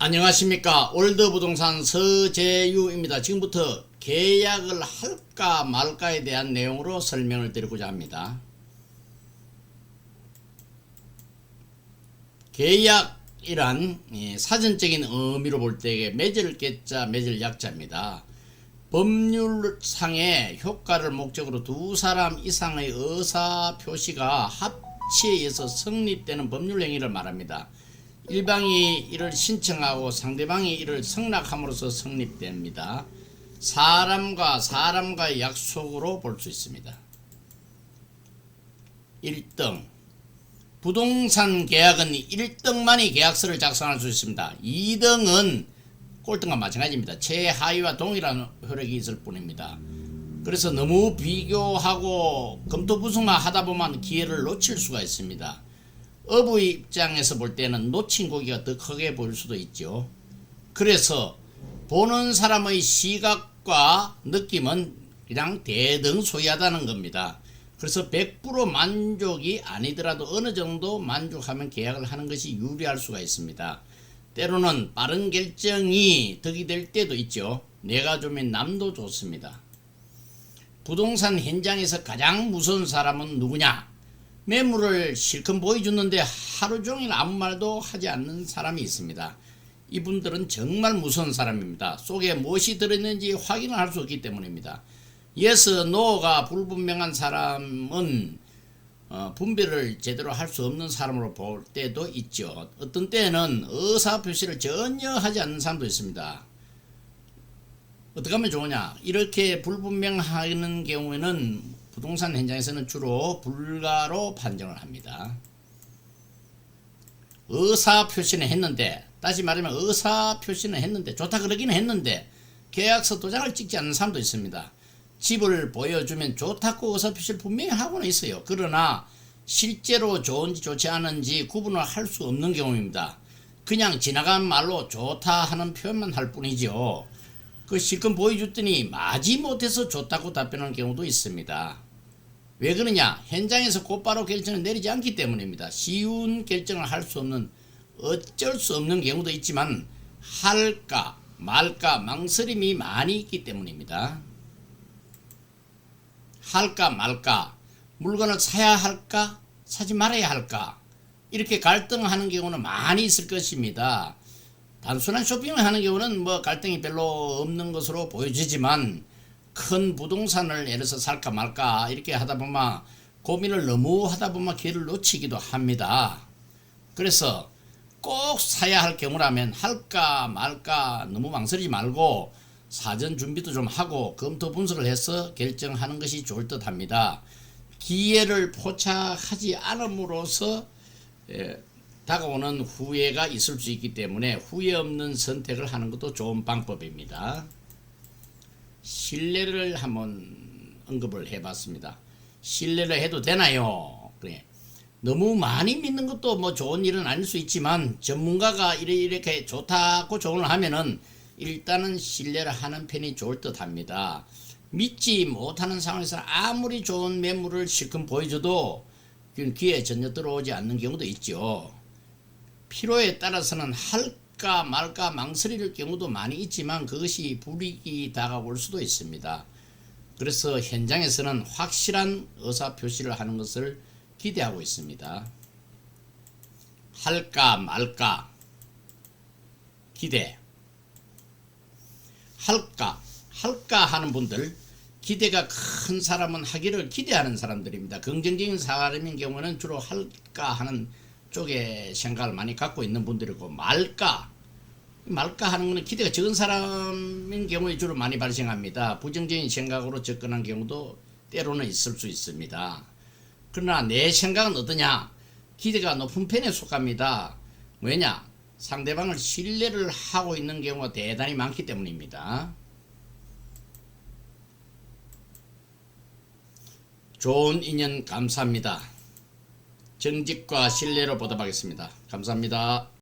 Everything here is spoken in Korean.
안녕하십니까. 올드부동산 서재유입니다. 지금부터 계약을 할까 말까에 대한 내용으로 설명을 드리고자 합니다. 계약이란 사전적인 의미로 볼 때 맺을 계자 맺을 약자입니다. 법률상의 효과를 목적으로 두 사람 이상의 의사표시가 합치에 의해서 성립되는 법률행위를 말합니다. 일방이 이를 신청하고 상대방이 이를 승낙함으로써 성립됩니다. 사람과 사람과의 약속으로 볼 수 있습니다. 1등 부동산 계약은 1등만이 계약서를 작성할 수 있습니다. 2등은 꼴등과 마찬가지입니다. 최하위와 동일한 효력이 있을 뿐입니다. 그래서 너무 비교하고 검토부승만 하다 보면 기회를 놓칠 수가 있습니다. 업의 입장에서 볼 때는 놓친 고기가 더 크게 보일 수도 있죠. 그래서 보는 사람의 시각과 느낌은 그냥 대등소이하다는 겁니다. 그래서 100% 만족이 아니더라도 어느 정도 만족하면 계약을 하는 것이 유리할 수가 있습니다. 때로는 빠른 결정이 덕이 될 때도 있죠. 내가 좋으면 남도 좋습니다. 부동산 현장에서 가장 무서운 사람은 누구냐? 매물을 실컷 보여주는데 하루 종일 아무 말도 하지 않는 사람이 있습니다. 이분들은 정말 무서운 사람입니다. 속에 무엇이 들어있는지 확인을 할 수 없기 때문입니다. yes, no가 불분명한 사람은 분별을 제대로 할 수 없는 사람으로 볼 때도 있죠. 어떤 때는 의사표시를 전혀 하지 않는 사람도 있습니다. 어떻게 하면 좋으냐? 이렇게 불분명하는 경우에는 부동산 현장에서는 주로 불가로 판정을 합니다. 의사표시는 했는데, 다시 말하면 의사표시는 했는데, 좋다 그러기는 했는데 계약서 도장을 찍지 않는 사람도 있습니다. 집을 보여주면 좋다고 의사표시를 분명히 하고는 있어요. 그러나 실제로 좋은지 좋지 않은지 구분을 할 수 없는 경우입니다. 그냥 지나간 말로 좋다 하는 표현만 할 뿐이죠. 그 실컷 보여줬더니 마지못해서 좋다고 답변하는 경우도 있습니다. 왜 그러냐? 현장에서 곧바로 결정을 내리지 않기 때문입니다. 쉬운 결정을 할 수 없는, 어쩔 수 없는 경우도 있지만 할까 말까 망설임이 많이 있기 때문입니다. 할까 말까, 물건을 사야 할까 사지 말아야 할까, 이렇게 갈등하는 경우는 많이 있을 것입니다. 단순한 쇼핑을 하는 경우는 뭐 갈등이 별로 없는 것으로 보여지지만 큰 부동산을 예를 들어서 살까 말까 이렇게 하다 보면 고민을 너무 하다 보면 기회를 놓치기도 합니다. 그래서 꼭 사야 할 경우라면 할까 말까 너무 망설이지 말고 사전 준비도 좀 하고 검토 분석을 해서 결정하는 것이 좋을 듯 합니다. 기회를 포착하지 않음으로써 다가오는 후회가 있을 수 있기 때문에 후회 없는 선택을 하는 것도 좋은 방법입니다. 신뢰를 한번 언급을 해봤습니다. 신뢰를 해도 되나요? 그래. 너무 많이 믿는 것도 뭐 좋은 일은 아닐 수 있지만 전문가가 이렇게 좋다고 조언을 하면은 일단은 신뢰를 하는 편이 좋을 듯 합니다. 믿지 못하는 상황에서는 아무리 좋은 매물을 실컷 보여줘도 귀에 전혀 들어오지 않는 경우도 있죠. 필요에 따라서는 할까 말까 망설일 경우도 많이 있지만 그것이 불이익이 다가올 수도 있습니다. 그래서 현장에서는 확실한 의사표시를 하는 것을 기대하고 있습니다. 할까 말까 기대. 할까 하는 분들, 기대가 큰 사람은 하기를 기대하는 사람들입니다. 긍정적인 사람인 경우는 주로 할까 하는 쪽에 생각을 많이 갖고 있는 분들이고, 말까 하는 것은 기대가 적은 사람인 경우에 주로 많이 발생합니다. 부정적인 생각으로 접근한 경우도 때로는 있을 수 있습니다. 그러나 내 생각은 어떠냐? 기대가 높은 편에 속합니다. 왜냐? 상대방을 신뢰를 하고 있는 경우가 대단히 많기 때문입니다. 좋은 인연 감사합니다. 정직과 신뢰로 보답하겠습니다. 감사합니다.